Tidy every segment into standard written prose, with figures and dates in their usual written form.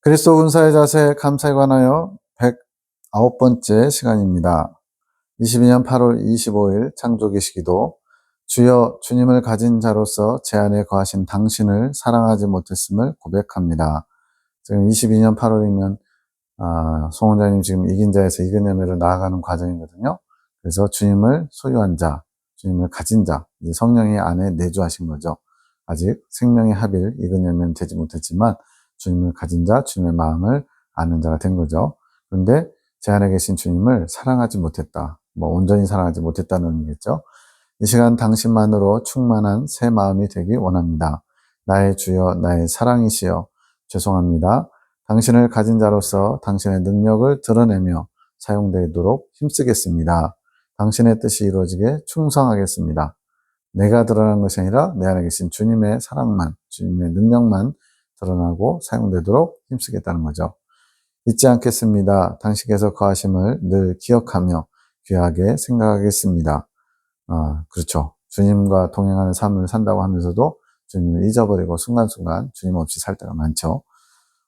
그리스도 군사의 자세 감사에 관하여 109번째 시간입니다. 22년 8월 25일 창조계시기도 주여 주님을 가진 자로서 제 안에 거하신 당신을 사랑하지 못했음을 고백합니다. 지금 22년 8월이면 송 원장님 지금 이긴 자에서 이근 자매로 나아가는 과정이거든요. 그래서 주님을 소유한 자, 주님을 가진 자, 이제 성령이 안에 내주하신 거죠. 아직 생명의 합일 이근 자매는 되지 못했지만 주님을 가진 자, 주님의 마음을 아는 자가 된 거죠. 그런데 제 안에 계신 주님을 사랑하지 못했다. 온전히 사랑하지 못했다는 의미겠죠. 이 시간 당신만으로 충만한 새 마음이 되기 원합니다. 나의 주여, 나의 사랑이시여, 죄송합니다. 당신을 가진 자로서 당신의 능력을 드러내며 사용되도록 힘쓰겠습니다. 당신의 뜻이 이루어지게 충성하겠습니다. 내가 드러난 것이 아니라 내 안에 계신 주님의 사랑만, 주님의 능력만 드러나고 사용되도록 힘쓰겠다는 거죠. 잊지 않겠습니다. 당신께서 거하심을 늘 기억하며 귀하게 생각하겠습니다. 그렇죠. 주님과 동행하는 삶을 산다고 하면서도 주님을 잊어버리고 순간순간 주님 없이 살 때가 많죠.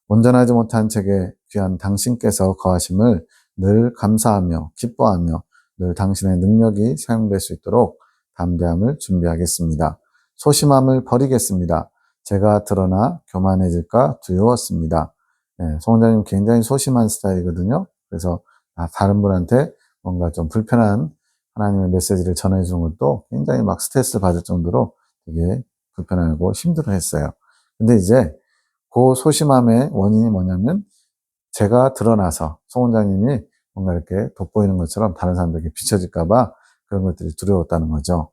온전하지 못한 제게 귀한 당신께서 거하심을 늘 감사하며 기뻐하며 늘 당신의 능력이 사용될 수 있도록 담대함을 준비하겠습니다. 소심함을 버리겠습니다. 제가 드러나 교만해질까 두려웠습니다. 송 원장님 굉장히 소심한 스타일이거든요. 그래서 다른 분한테 뭔가 좀 불편한 하나님의 메시지를 전해주는 것도 굉장히 막 스트레스 받을 정도로 되게 불편하고 힘들어 했어요. 근데 이제 그 소심함의 원인이 뭐냐면 제가 드러나서 송 원장님이 뭔가 이렇게 돋보이는 것처럼 다른 사람들에게 비춰질까봐 그런 것들이 두려웠다는 거죠.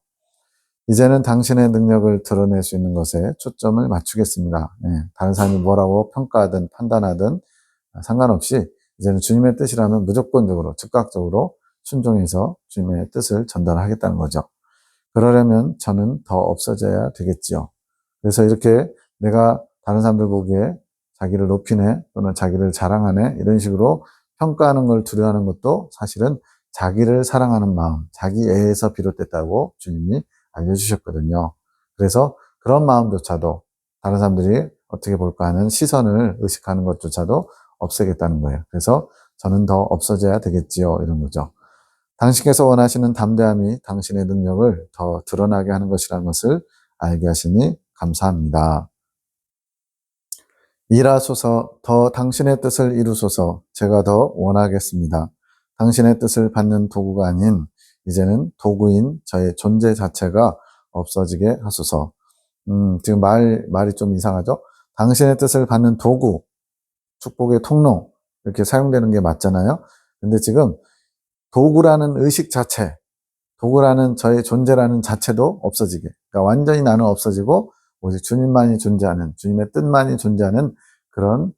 이제는 당신의 능력을 드러낼 수 있는 것에 초점을 맞추겠습니다. 다른 사람이 뭐라고 평가하든 판단하든 상관없이 이제는 주님의 뜻이라면 무조건적으로 즉각적으로 순종해서 주님의 뜻을 전달하겠다는 거죠. 그러려면 저는 더 없어져야 되겠지요. 그래서 이렇게 내가 다른 사람들 보기에 자기를 높이네 또는 자기를 자랑하네 이런 식으로 평가하는 걸 두려워하는 것도 사실은 자기를 사랑하는 마음, 자기 애에서 비롯됐다고 주님이 알려주셨거든요. 그래서 그런 마음조차도 다른 사람들이 어떻게 볼까 하는 시선을 의식하는 것조차도 없애겠다는 거예요. 그래서 저는 더 없어져야 되겠지요. 이런 거죠. 당신께서 원하시는 담대함이 당신의 능력을 더 드러나게 하는 것이라는 것을 알게 하시니 감사합니다. 일하소서 더 당신의 뜻을 이루소서 제가 더 원하겠습니다. 당신의 뜻을 받는 도구가 아닌 이제는 도구인 저의 존재 자체가 없어지게 하소서. 지금 말이 좀 이상하죠? 당신의 뜻을 받는 도구, 축복의 통로 이렇게 사용되는 게 맞잖아요. 근데 지금 도구라는 의식 자체, 도구라는 저의 존재라는 자체도 없어지게. 그러니까 완전히 나는 없어지고 오직 주님만이 존재하는, 주님의 뜻만이 존재하는 그런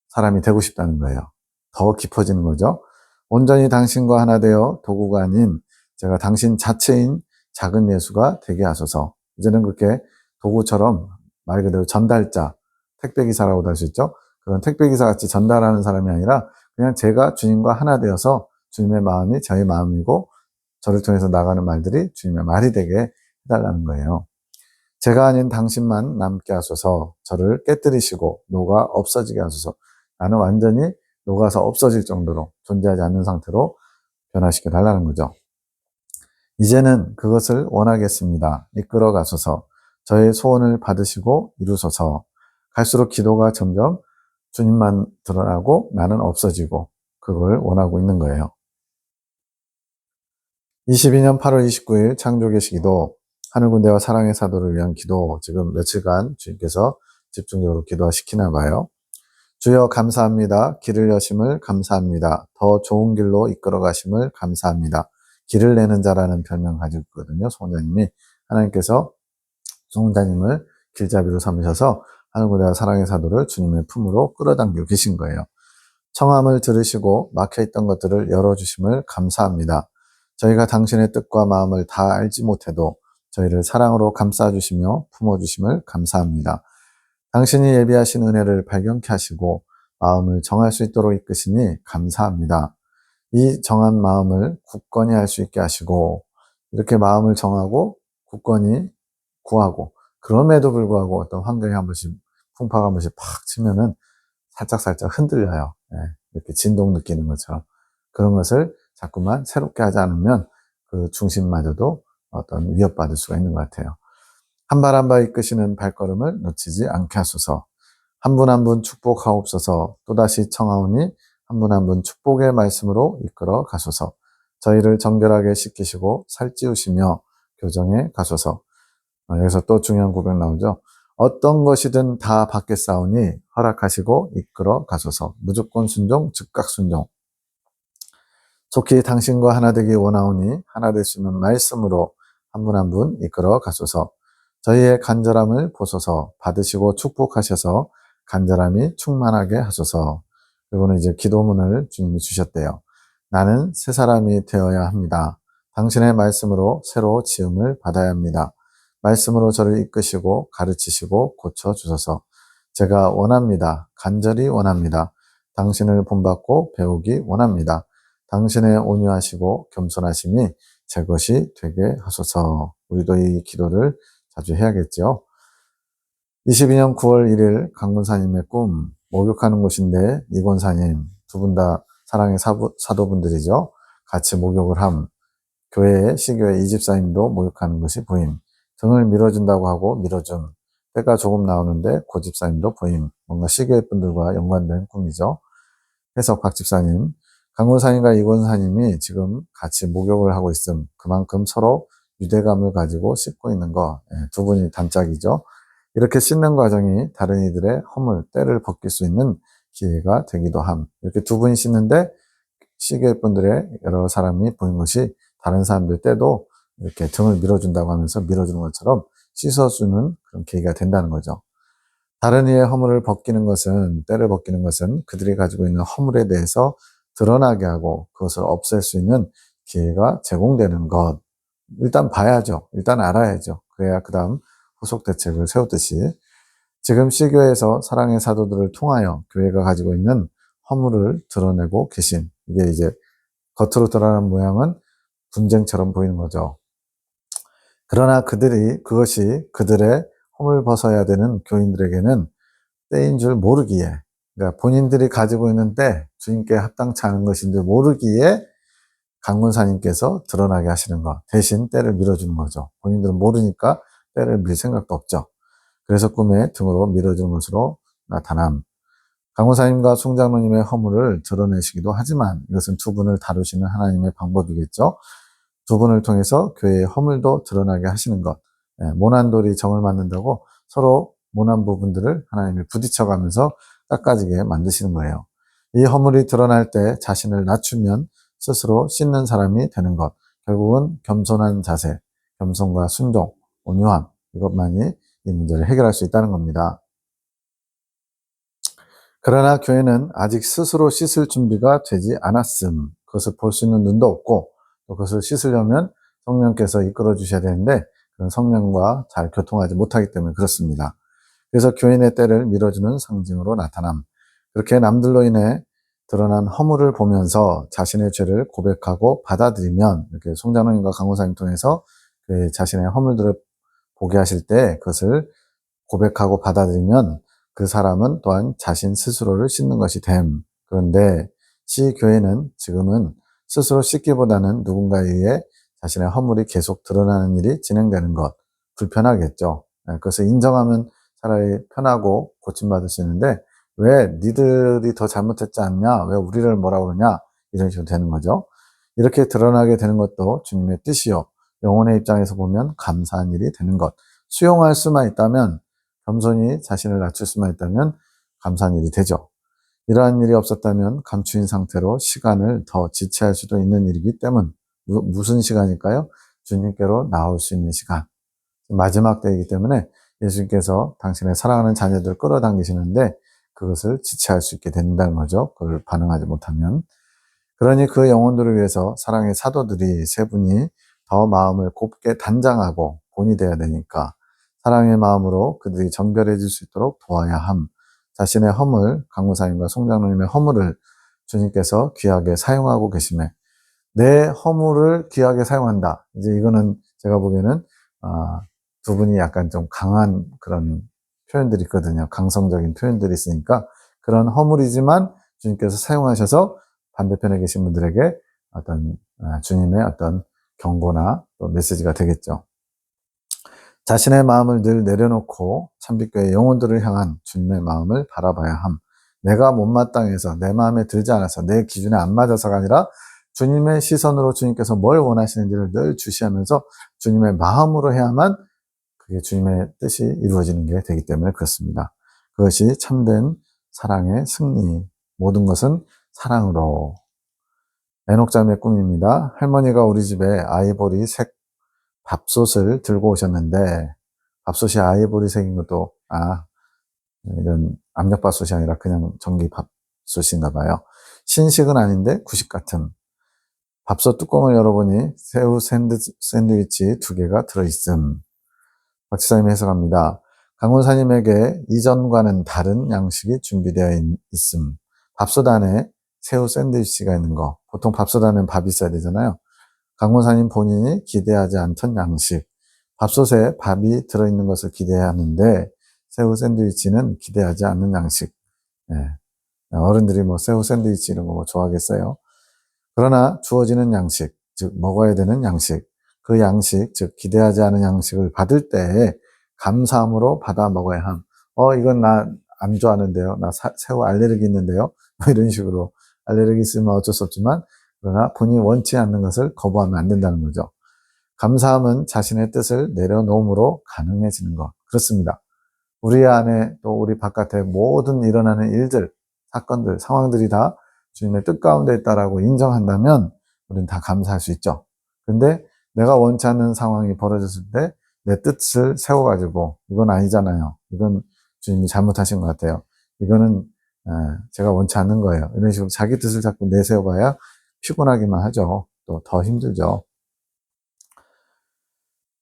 사람이 되고 싶다는 거예요. 더 깊어지는 거죠. 온전히 당신과 하나 되어 도구가 아닌 제가 당신 자체인 작은 예수가 되게 하소서. 이제는 그렇게 도구처럼 말 그대로 전달자, 택배기사라고도 할 수 있죠. 그런 택배기사 같이 전달하는 사람이 아니라 그냥 제가 주님과 하나 되어서 주님의 마음이 저의 마음이고 저를 통해서 나가는 말들이 주님의 말이 되게 해달라는 거예요. 제가 아닌 당신만 남게 하소서. 저를 깨뜨리시고 녹아 없어지게 하소서. 나는 완전히 녹아서 없어질 정도로 존재하지 않는 상태로 변화시켜 달라는 거죠. 이제는 그것을 원하겠습니다. 이끌어 가소서. 저의 소원을 받으시고 이루소서. 갈수록 기도가 점점 주님만 드러나고 나는 없어지고 그걸 원하고 있는 거예요. 22년 8월 29일 창조계시기도 하늘군대와 사랑의 사도를 위한 기도 지금 며칠간 주님께서 집중적으로 기도시키나 봐요. 주여 감사합니다. 길을 여심을 감사합니다. 더 좋은 길로 이끌어 가심을 감사합니다. 길을 내는 자라는 별명 가지고 있거든요. 송원자님이 하나님께서 송원자님을 길잡이로 삼으셔서 하늘군대와 사랑의 사도를 주님의 품으로 끌어당기고 계신 거예요. 청함을 들으시고 막혀있던 것들을 열어주심을 감사합니다. 저희가 당신의 뜻과 마음을 다 알지 못해도 저희를 사랑으로 감싸주시며 품어주심을 감사합니다. 당신이 예비하신 은혜를 발견케 하시고 마음을 정할 수 있도록 이끄시니 감사합니다. 이 정한 마음을 굳건히 할 수 있게 하시고 이렇게 마음을 정하고 굳건히 구하고 그럼에도 불구하고 어떤 환경이 한 번씩 풍파가 한 번씩 팍 치면은 살짝살짝 흔들려요. 예, 이렇게 진동 느끼는 것처럼. 그런 것을 자꾸만 새롭게 하지 않으면 그 중심마저도 어떤 위협받을 수가 있는 것 같아요. 한 발 한 발 이끄시는 발걸음을 놓치지 않게 하소서. 한 분 한 분 축복하옵소서. 또다시 청하오니 한 분 한 분 축복의 말씀으로 이끌어 가소서. 저희를 정결하게 씻기시고 살찌우시며 교정해 가소서. 여기서 또 중요한 고백 나오죠. 어떤 것이든 다 받게 싸우니 허락하시고 이끌어 가소서. 무조건 순종, 즉각 순종. 속히 당신과 하나 되기 원하오니 하나 될 수 있는 말씀으로 한 분 한 분 이끌어 가소서. 저희의 간절함을 보소서. 받으시고 축복하셔서 간절함이 충만하게 하소서. 그리고는 이제 기도문을 주님이 주셨대요. 나는 새 사람이 되어야 합니다. 당신의 말씀으로 새로 지음을 받아야 합니다. 말씀으로 저를 이끄시고 가르치시고 고쳐주소서. 제가 원합니다. 간절히 원합니다. 당신을 본받고 배우기 원합니다. 당신의 온유하시고 겸손하심이 제 것이 되게 하소서. 우리도 이 기도를 자주 해야겠죠. 22년 9월 1일 강문사님의 꿈, 목욕하는 곳인데 이권사님 두 분 다 사랑의 사도분들이죠. 같이 목욕을 함. 교회에 시교회 이집사님도 목욕하는 것이 보임. 등을 밀어준다고 하고 밀어줌. 때가 조금 나오는데 고집사님도 보임. 뭔가 시교회 분들과 연관된 꿈이죠. 해석 박집사님. 강문사님과 이권사님이 지금 같이 목욕을 하고 있음. 그만큼 서로 유대감을 가지고 씻고 있는 거. 두 분이 단짝이죠. 이렇게 씻는 과정이 다른 이들의 허물, 때를 벗길 수 있는 기회가 되기도 함. 이렇게 두 분이 씻는데 시교회 분들의 여러 사람이 보는 것이 다른 사람들 때도 이렇게 등을 밀어준다고 하면서 밀어주는 것처럼 씻어주는 그런 계기가 된다는 거죠. 다른 이의 허물을 벗기는 것은, 때를 벗기는 것은 그들이 가지고 있는 허물에 대해서 드러나게 하고 그것을 없앨 수 있는 기회가 제공되는 것. 일단 봐야죠. 일단 알아야죠. 그래야 그 다음 후속 대책을 세우듯이 지금 시교회에서 사랑의 사도들을 통하여 교회가 가지고 있는 허물을 드러내고 계신, 이게 이제 겉으로 드러난 모양은 분쟁처럼 보이는 거죠. 그러나 그것이 그들의 허물 벗어야 되는 교인들에게는 때인 줄 모르기에, 그러니까 본인들이 가지고 있는 때, 주님께 합당치 않은 것인 줄 모르기에 강문사님께서 드러나게 하시는 것, 대신 때를 밀어주는 거죠. 본인들은 모르니까 때를 밀 생각도 없죠. 그래서 꿈에 등으로 밀어주는 것으로 나타남. 강무사님과 송장로님의 허물을 드러내시기도 하지만 이것은 두 분을 다루시는 하나님의 방법이겠죠. 두 분을 통해서 교회의 허물도 드러나게 하시는 것. 모난 돌이 정을 맞는다고 서로 모난 부분들을 하나님이 부딪혀가면서 깎아지게 만드시는 거예요. 이 허물이 드러날 때 자신을 낮추면 스스로 씻는 사람이 되는 것. 결국은 겸손한 자세, 겸손과 순종, 온유함, 이것만이 이 문제를 해결할 수 있다는 겁니다. 그러나 교회는 아직 스스로 씻을 준비가 되지 않았음. 그것을 볼 수 있는 눈도 없고, 또 그것을 씻으려면 성령께서 이끌어 주셔야 되는데, 그런 성령과 잘 교통하지 못하기 때문에 그렇습니다. 그래서 교인의 때를 밀어주는 상징으로 나타남. 그렇게 남들로 인해 드러난 허물을 보면서 자신의 죄를 고백하고 받아들이면, 이렇게 송장로님과 강호사님 통해서 자신의 허물들을 보게 하실 때 그것을 고백하고 받아들이면 그 사람은 또한 자신 스스로를 씻는 것이 됨. 그런데 시교회는 지금은 스스로 씻기보다는 누군가에 의해 자신의 허물이 계속 드러나는 일이 진행되는 것. 불편하겠죠. 그것을 인정하면 차라리 편하고 고침받을 수 있는데 왜 니들이 더 잘못했지 않냐? 왜 우리를 뭐라 그러냐? 이런 식으로 되는 거죠. 이렇게 드러나게 되는 것도 주님의 뜻이요. 영혼의 입장에서 보면 감사한 일이 되는 것. 수용할 수만 있다면, 겸손히 자신을 낮출 수만 있다면 감사한 일이 되죠. 이러한 일이 없었다면 감추인 상태로 시간을 더 지체할 수도 있는 일이기 때문. 무슨 시간일까요? 주님께로 나올 수 있는 시간. 마지막 때이기 때문에 예수님께서 당신의 사랑하는 자녀들을 끌어당기시는데 그것을 지체할 수 있게 된다는 거죠. 그걸 반응하지 못하면. 그러니 그 영혼들을 위해서 사랑의 사도들이 세 분이 더 마음을 곱게 단장하고 본이 되어야 되니까 사랑의 마음으로 그들이 정결해질 수 있도록 도와야 함. 자신의 허물, 강무사님과 송장로님의 허물을 주님께서 귀하게 사용하고 계심에 내 허물을 귀하게 사용한다. 이제 이거는 제가 보기에는 두 분이 약간 좀 강한 그런 표현들이 있거든요. 강성적인 표현들이 있으니까 그런 허물이지만 주님께서 사용하셔서 반대편에 계신 분들에게 어떤 주님의 어떤 경고나 또 메시지가 되겠죠. 자신의 마음을 늘 내려놓고 참빛교회 영혼들을 향한 주님의 마음을 바라봐야 함. 내가 못마땅해서 내 마음에 들지 않아서 내 기준에 안 맞아서가 아니라 주님의 시선으로 주님께서 뭘 원하시는지를 늘 주시하면서 주님의 마음으로 해야만 그게 주님의 뜻이 이루어지는 게 되기 때문에 그렇습니다. 그것이 참된 사랑의 승리. 모든 것은 사랑으로. 에녹자매의 꿈입니다. 할머니가 우리 집에 아이보리색 밥솥을 들고 오셨는데 밥솥이 아이보리색인 것도 이런 압력밥솥이 아니라 그냥 전기 밥솥인가 봐요. 신식은 아닌데 구식 같은 밥솥 뚜껑을 열어보니 새우 샌드위치 2개가 들어있음. 박지사님이 해석합니다. 강원사님에게 이전과는 다른 양식이 준비되어 있음. 밥솥 안에 새우 샌드위치가 있는 거. 보통 밥솥 안에는 밥이 있어야 되잖아요. 강원사님 본인이 기대하지 않던 양식. 밥솥에 밥이 들어있는 것을 기대하는데 새우 샌드위치는 기대하지 않는 양식. 어른들이 뭐 새우 샌드위치 이런 거 좋아하겠어요. 그러나 주어지는 양식, 즉 먹어야 되는 양식, 그 양식, 즉 기대하지 않은 양식을 받을 때에 감사함으로 받아 먹어야 함. 이건 나 안 좋아하는데요. 나 새우 알레르기 있는데요. 이런 식으로 알레르기 있으면 어쩔 수 없지만 그러나 본인이 원치 않는 것을 거부하면 안 된다는 거죠. 감사함은 자신의 뜻을 내려놓음으로 가능해지는 것. 그렇습니다. 우리 안에 또 우리 바깥에 모든 일어나는 일들, 사건들, 상황들이 다 주님의 뜻 가운데 있다라고 인정한다면 우리는 다 감사할 수 있죠. 근데 내가 원치 않는 상황이 벌어졌을 때 내 뜻을 세워가지고 이건 아니잖아요. 이건 주님이 잘못하신 것 같아요. 이거는 제가 원치 않는 거예요. 이런 식으로 자기 뜻을 자꾸 내세워봐야 피곤하기만 하죠. 또 더 힘들죠.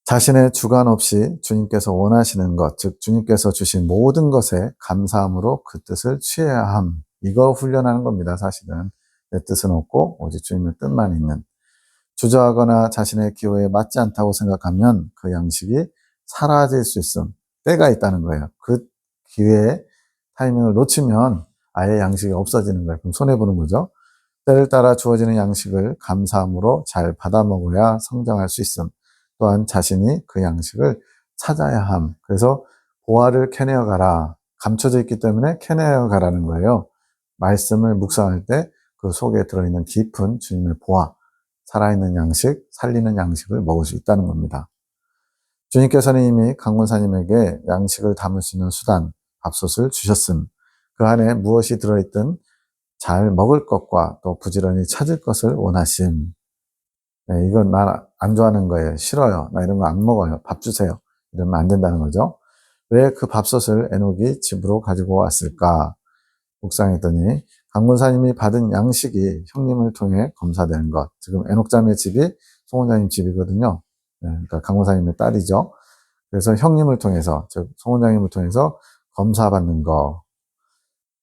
자신의 주관 없이 주님께서 원하시는 것, 즉 주님께서 주신 모든 것에 감사함으로 그 뜻을 취해야 함. 이거 훈련하는 겁니다. 사실은 내 뜻은 없고 오직 주님의 뜻만 있는. 주저하거나 자신의 기호에 맞지 않다고 생각하면 그 양식이 사라질 수 있음. 때가 있다는 거예요. 그 기회에 타이밍을 놓치면 아예 양식이 없어지는 거예요. 그럼 손해보는 거죠. 때를 따라 주어지는 양식을 감사함으로 잘 받아 먹어야 성장할 수 있음. 또한 자신이 그 양식을 찾아야 함. 그래서 보화를 캐내어 가라. 감춰져 있기 때문에 캐내어 가라는 거예요. 말씀을 묵상할 때 그 속에 들어있는 깊은 주님의 보화, 살아있는 양식, 살리는 양식을 먹을 수 있다는 겁니다. 주님께서는 이미 강권사님에게 양식을 담을 수 있는 수단, 밥솥을 주셨음. 그 안에 무엇이 들어있든 잘 먹을 것과 또 부지런히 찾을 것을 원하심. 이건 나 안 좋아하는 거예요. 싫어요. 나 이런 거 안 먹어요. 밥 주세요. 이러면 안 된다는 거죠. 왜 그 밥솥을 에녹이 집으로 가지고 왔을까? 묵상했더니 강권사님이 받은 양식이 형님을 통해 검사되는 것. 지금 에녹자매 집이 송원장님 집이거든요. 그러니까 강권사님의 딸이죠. 그래서 형님을 통해서, 즉 송원장님을 통해서 검사받는 것.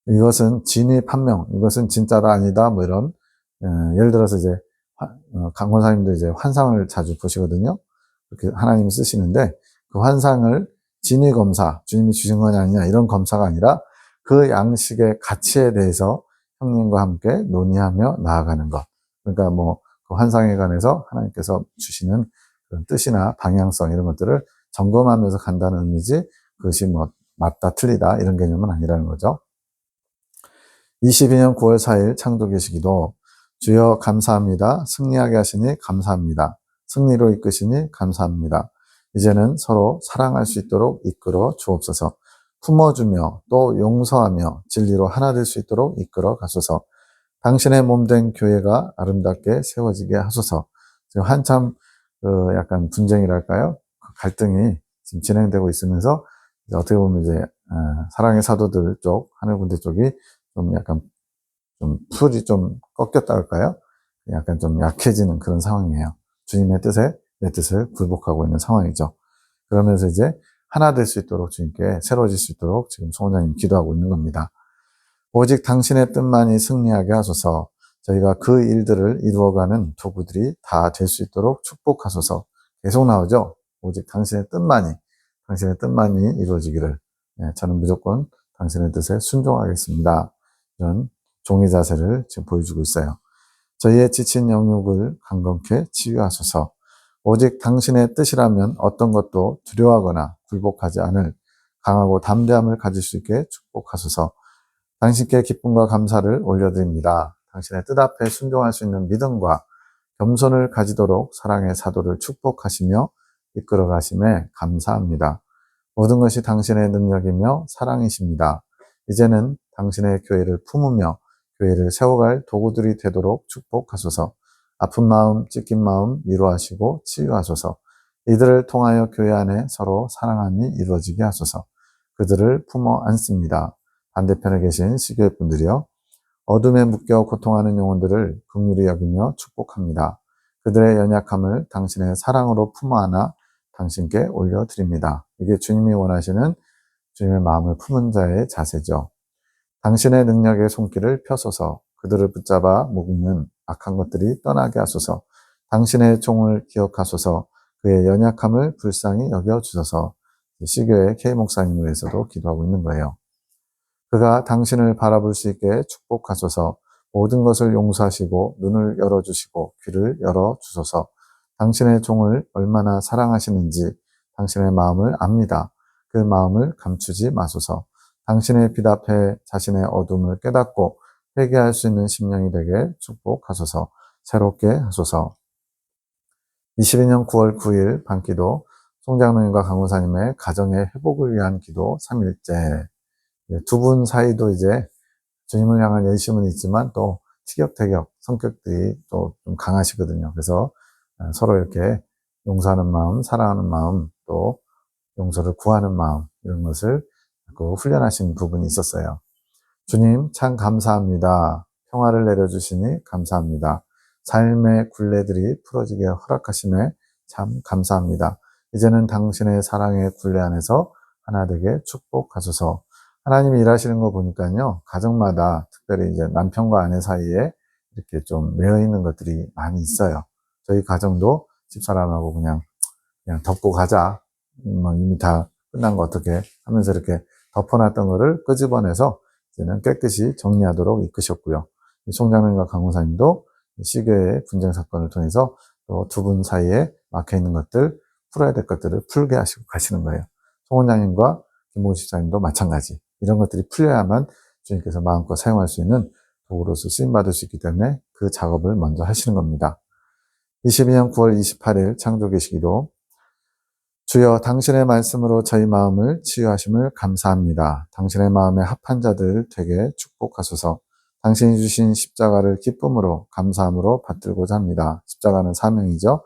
이것은 진위 판명, 이것은 진짜다 아니다 뭐 이런 예를 들어서 이제 강권사님도 이제 환상을 자주 보시거든요. 그렇게 하나님이 쓰시는데 그 환상을 진위 검사, 주님이 주신 거냐 아니냐 이런 검사가 아니라 그 양식의 가치에 대해서 형님과 함께 논의하며 나아가는 것. 그러니까 뭐 그 환상에 관해서 하나님께서 주시는 그런 뜻이나 방향성 이런 것들을 점검하면서 간다는 의미지 그것이 뭐 맞다 틀리다 이런 개념은 아니라는 거죠. 22년 9월 4일 창조계시기도 주여 감사합니다. 승리하게 하시니 감사합니다. 승리로 이끄시니 감사합니다. 이제는 서로 사랑할 수 있도록 이끌어 주옵소서. 품어주며 또 용서하며 진리로 하나 될 수 있도록 이끌어 가소서. 당신의 몸된 교회가 아름답게 세워지게 하소서. 지금 한참 약간 분쟁이랄까요? 갈등이 지금 진행되고 있으면서 어떻게 보면 이제 사랑의 사도들 쪽, 하늘 군대 쪽이 좀 약간 좀 풀이 좀 꺾였다 할까요? 약간 좀 약해지는 그런 상황이에요. 주님의 뜻에 내 뜻을 굴복하고 있는 상황이죠. 그러면서 이제 하나 될 수 있도록 주님께 새로워질 수 있도록 지금 송원장님 기도하고 있는 겁니다. 오직 당신의 뜻만이 승리하게 하소서. 저희가 그 일들을 이루어가는 도구들이 다 될 수 있도록 축복하소서. 계속 나오죠. 오직 당신의 뜻만이 이루어지기를 저는 무조건 당신의 뜻에 순종하겠습니다. 이런 종의 자세를 지금 보여주고 있어요. 저희의 지친 영육을 강건케 치유하소서. 오직 당신의 뜻이라면 어떤 것도 두려워하거나 굴복하지 않을 강하고 담대함을 가질 수 있게 축복하소서. 당신께 기쁨과 감사를 올려드립니다. 당신의 뜻 앞에 순종할 수 있는 믿음과 겸손을 가지도록 사랑의 사도를 축복하시며 이끌어 가심에 감사합니다. 모든 것이 당신의 능력이며 사랑이십니다. 이제는 당신의 교회를 품으며 교회를 세워갈 도구들이 되도록 축복하소서. 아픈 마음, 찢긴 마음 위로하시고 치유하소서. 이들을 통하여 교회 안에 서로 사랑함이 이루어지게 하소서. 그들을 품어 안습니다. 반대편에 계신 시교회 분들이여, 어둠에 묶여 고통하는 영혼들을 긍휼히 여기며 축복합니다. 그들의 연약함을 당신의 사랑으로 품어 안아 당신께 올려드립니다. 이게 주님이 원하시는 주님의 마음을 품은 자의 자세죠. 당신의 능력의 손길을 펴소서. 그들을 붙잡아 묶는 악한 것들이 떠나게 하소서. 당신의 종을 기억하소서. 그의 연약함을 불쌍히 여겨주소서. 시교의 K 목사님을 위해서도 기도하고 있는 거예요. 그가 당신을 바라볼 수 있게 축복하소서. 모든 것을 용서하시고 눈을 열어주시고 귀를 열어주소서. 당신의 종을 얼마나 사랑하시는지 당신의 마음을 압니다. 그 마음을 감추지 마소서. 당신의 빛 앞에 자신의 어둠을 깨닫고 회개할 수 있는 심령이 되게 축복하소서. 새롭게 하소서. 22년 9월 9일 밤기도 송장로님과 강우사님의 가정의 회복을 위한 기도 3일째. 두 분 사이도 이제 주님을 향한 열심은 있지만 또 티격태격 성격들이 또 좀 강하시거든요. 그래서 서로 이렇게 용서하는 마음, 사랑하는 마음, 또 용서를 구하는 마음, 이런 것을 훈련하신 부분이 있었어요. 주님 참 감사합니다. 평화를 내려주시니 감사합니다. 삶의 굴레들이 풀어지게 허락하심에 참 감사합니다. 이제는 당신의 사랑의 굴레 안에서 하나 되게 축복하소서. 하나님이 일하시는 거 보니까요, 가정마다 특별히 이제 남편과 아내 사이에 이렇게 좀 매여 있는 것들이 많이 있어요. 저희 가정도 집사람하고 그냥 덮고 가자. 뭐 이미 다 끝난 거 어떻게 하면서 이렇게 덮어놨던 거를 끄집어내서 이제는 깨끗이 정리하도록 이끄셨고요. 송장님과 강호사님도 시교의 분쟁 사건을 통해서 또 두 분 사이에 막혀 있는 것들, 풀어야 될 것들을 풀게 하시고 가시는 거예요. 송 원장님과 김봉 집사님도 마찬가지. 이런 것들이 풀려야만 주님께서 마음껏 사용할 수 있는 도구로서 쓰임받을 수 있기 때문에 그 작업을 먼저 하시는 겁니다. 22년 9월 28일 창조계시기도 주여 당신의 말씀으로 저희 마음을 치유하심을 감사합니다. 당신의 마음에 합한 자들 되게 축복하소서. 당신이 주신 십자가를 기쁨으로 감사함으로 받들고자 합니다. 십자가는 사명이죠.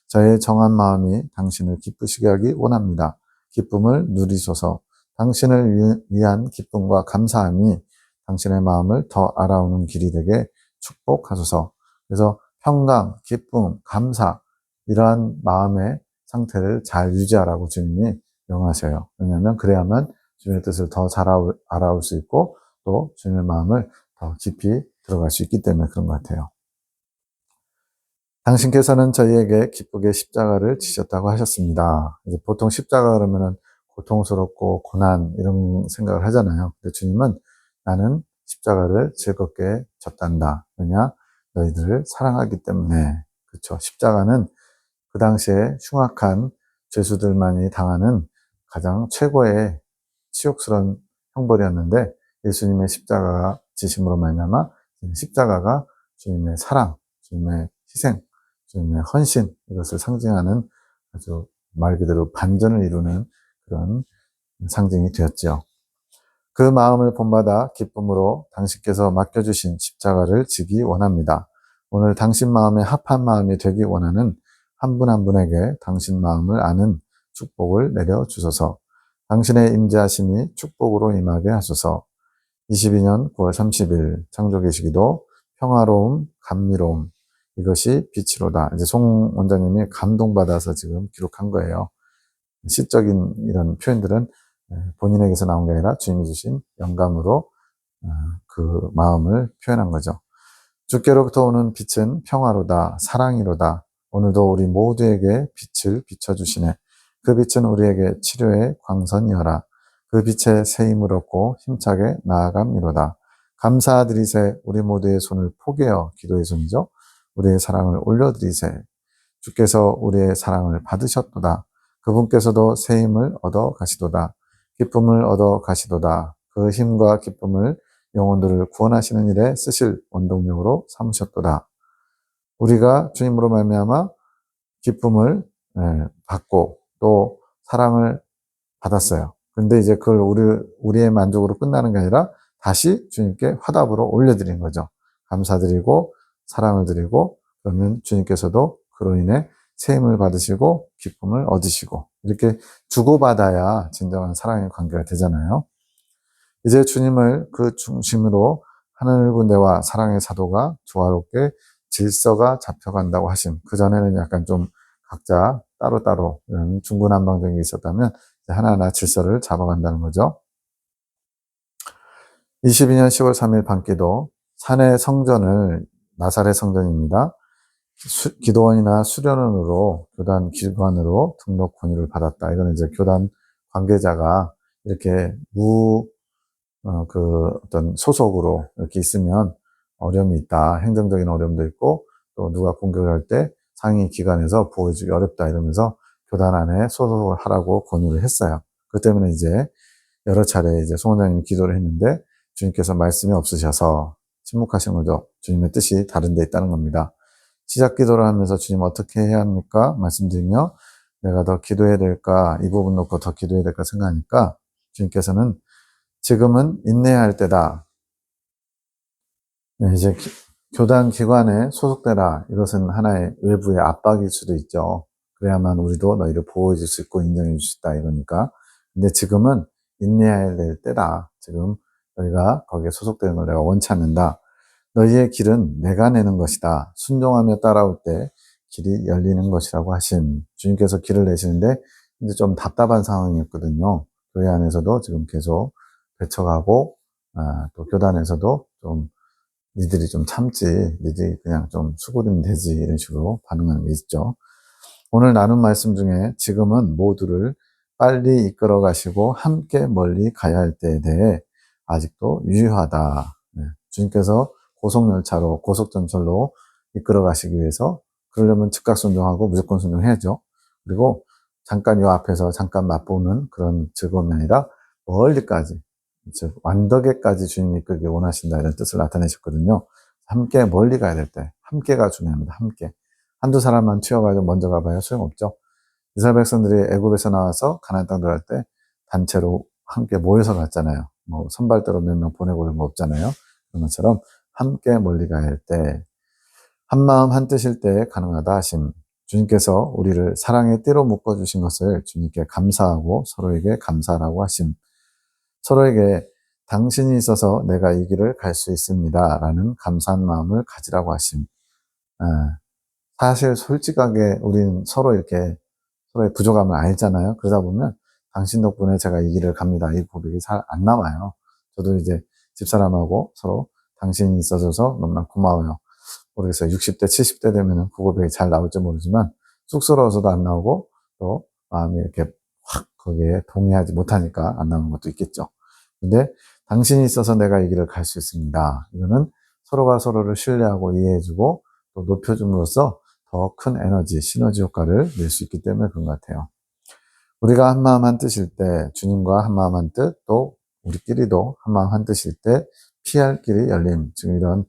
저의 정한 마음이 당신을 기쁘시게 하기 원합니다. 기쁨을 누리소서. 당신을 위한 기쁨과 감사함이 당신의 마음을 더 알아오는 길이 되게 축복하소서. 그래서 평강, 기쁨, 감사 이러한 마음의 상태를 잘 유지하라고 주님이 명하셔요. 왜냐하면 그래야만 주님의 뜻을 더 잘 알아올 수 있고 또 주님의 마음을 더 깊이 들어갈 수 있기 때문에 그런 것 같아요. 당신께서는 저희에게 기쁘게 십자가를 지셨다고 하셨습니다. 이제 보통 십자가 그러면은 고통스럽고 고난 이런 생각을 하잖아요. 근데 주님은 나는 십자가를 즐겁게 졌단다. 왜냐? 너희들을 사랑하기 때문에. 그렇죠. 십자가는 그 당시에 흉악한 죄수들만이 당하는 가장 최고의 치욕스러운 형벌이었는데 예수님의 십자가가 지심으로 말미암아 십자가가 주님의 사랑, 주님의 희생, 주님의 헌신 이것을 상징하는 아주 말 그대로 반전을 이루는 그런 상징이 되었죠. 그 마음을 본받아 기쁨으로 당신께서 맡겨주신 십자가를 지기 원합니다. 오늘 당신 마음에 합한 마음이 되기 원하는 한 분 한 분에게 당신 마음을 아는 축복을 내려주소서. 당신의 임재하심이 축복으로 임하게 하소서. 22년 9월 30일 창조계시기도 평화로움, 감미로움 이것이 빛이로다. 이제 송 원장님이 감동받아서 지금 기록한 거예요. 시적인 이런 표현들은 본인에게서 나온 게 아니라 주님이 주신 영감으로 그 마음을 표현한 거죠. 주께로부터 오는 빛은 평화로다, 사랑이로다. 오늘도 우리 모두에게 빛을 비춰주시네. 그 빛은 우리에게 치료의 광선이어라. 그 빛에 새 힘을 얻고 힘차게 나아감이로다. 감사드리세. 우리 모두의 손을 포개어, 기도의 손이죠. 우리의 사랑을 올려드리세. 주께서 우리의 사랑을 받으셨도다. 그분께서도 새 힘을 얻어 가시도다. 기쁨을 얻어 가시도다. 그 힘과 기쁨을 영혼들을 구원하시는 일에 쓰실 원동력으로 삼으셨도다. 우리가 주님으로 말미암아 기쁨을 받고 또 사랑을 받았어요. 근데 이제 그걸 우리의 만족으로 끝나는 게 아니라 다시 주님께 화답으로 올려드린 거죠. 감사드리고 사랑을 드리고 그러면 주님께서도 그로 인해 새 힘을 받으시고 기쁨을 얻으시고 이렇게 주고받아야 진정한 사랑의 관계가 되잖아요. 이제 주님을 그 중심으로 하늘 군대와 사랑의 사도가 조화롭게 질서가 잡혀간다고 하심. 그전에는 약간 좀 각자 따로따로 이런 중구난방적인 게 있었다면 하나하나 질서를 잡아간다는 거죠. 22년 10월 3일 밤기도 산의 성전을 나사렛 성전입니다. 기도원이나 수련원으로 교단 기관으로 등록 권유를 받았다. 이거는 이제 교단 관계자가 이렇게 어떤 소속으로 이렇게 있으면 어려움이 있다. 행정적인 어려움도 있고 또 누가 공격을 할 때 상위 기관에서 보호해주기 어렵다 이러면서 교단 안에 소속을 하라고 권유를 했어요. 그 때문에 이제 여러 차례 이제 송 원장님이 기도를 했는데 주님께서 말씀이 없으셔서 침묵하신 거죠. 주님의 뜻이 다른 데 있다는 겁니다. 시작 기도를 하면서 주님 어떻게 해야 합니까? 말씀드리며 내가 더 기도해야 될까? 이 부분 놓고 더 기도해야 될까 생각하니까 주님께서는 지금은 인내해야 할 때다. 네, 이제 교단 기관에 소속되라. 이것은 하나의 외부의 압박일 수도 있죠. 그래야만 우리도 너희를 보호해 줄 수 있고 인정해 줄 수 있다. 이러니까. 근데 지금은 인내해야 될 때다. 지금 너희가 거기에 소속되는 걸 내가 원치 않는다. 너희의 길은 내가 내는 것이다. 순종하며 따라올 때 길이 열리는 것이라고 하심. 주님께서 길을 내시는데 이제 좀 답답한 상황이었거든요. 교회 안에서도 지금 계속 배쳐가고 또 교단에서도 좀 니들이 좀 참지, 니들이 그냥 좀 수고리면 되지 이런 식으로 반응하는 게 있죠. 오늘 나눈 말씀 중에 지금은 모두를 빨리 이끌어 가시고 함께 멀리 가야 할 때에 대해 아직도 유효하다. 네. 주님께서 고속열차로 고속전철로 이끌어 가시기 위해서 그러려면 즉각 순종하고 무조건 순종해야죠. 그리고 잠깐 요 앞에서 잠깐 맛보는 그런 즐거움이 아니라 멀리까지 즉 완덕에까지 주님이 이끌기 원하신다 이런 뜻을 나타내셨거든요. 함께 멀리 가야 될 때 함께가 중요합니다. 함께. 한두 사람만 튀어가지고 먼저 가봐야 소용없죠. 이스라엘 백성들이 애굽에서 나와서 가나안 땅 들어갈 때 단체로 함께 모여서 갔잖아요. 뭐 선발대로 몇 명 보내고 이런 거 없잖아요. 그런 것처럼 함께 멀리 가야 할 때 한마음 한뜻일 때 가능하다 하심. 주님께서 우리를 사랑의 띠로 묶어주신 것을 주님께 감사하고 서로에게 감사하라고 하심. 서로에게 당신이 있어서 내가 이 길을 갈 수 있습니다. 라는 감사한 마음을 가지라고 하심. 사실 솔직하게 우리는 서로 이렇게 서로의 부족함을 알잖아요. 그러다 보면 당신 덕분에 제가 이 길을 갑니다. 이 고백이 잘 안 나와요. 저도 이제 집사람하고 서로 당신이 있어줘서 너무나 고마워요. 모르겠어요. 60대, 70대 되면 그 고백이 잘 나올지 모르지만 쑥스러워서도 안 나오고 또 마음이 이렇게 확 거기에 동의하지 못하니까 안 나오는 것도 있겠죠. 근데 당신이 있어서 내가 이 길을 갈 수 있습니다. 이거는 서로가 서로를 신뢰하고 이해해주고 또 높여줌으로써 더 큰 에너지, 시너지 효과를 낼 수 있기 때문에 그런 것 같아요. 우리가 한마음 한뜻일 때 주님과 한마음 한뜻 또 우리끼리도 한마음 한뜻일 때 피할 길이 열림, 지금 이런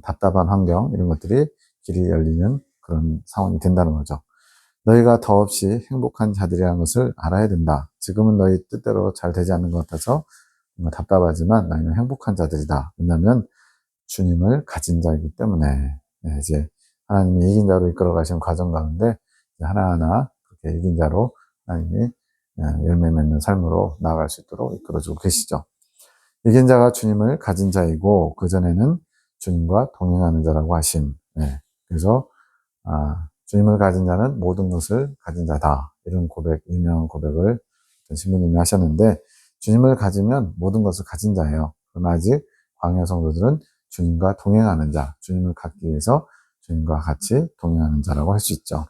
답답한 환경 이런 것들이 길이 열리는 그런 상황이 된다는 거죠. 너희가 더없이 행복한 자들이라는 것을 알아야 된다. 지금은 너희 뜻대로 잘 되지 않는 것 같아서 뭔가 답답하지만 너희는 행복한 자들이다. 왜냐하면 주님을 가진 자이기 때문에 이제 하나님이 이긴 자로 이끌어 가시는 과정 가운데 하나하나 그렇게 이긴 자로 하나님이 열매 맺는 삶으로 나아갈 수 있도록 이끌어주고 계시죠. 이긴 자가 주님을 가진 자이고 그전에는 주님과 동행하는 자라고 하심. 그래서 주님을 가진 자는 모든 것을 가진 자다. 이런 고백, 유명한 고백을 신부님이 하셨는데 주님을 가지면 모든 것을 가진 자예요. 그러나 아직 광야 성도들은 주님과 동행하는 자, 주님을 갖기 위해서 주님과 같이 동행하는 자라고 할 수 있죠.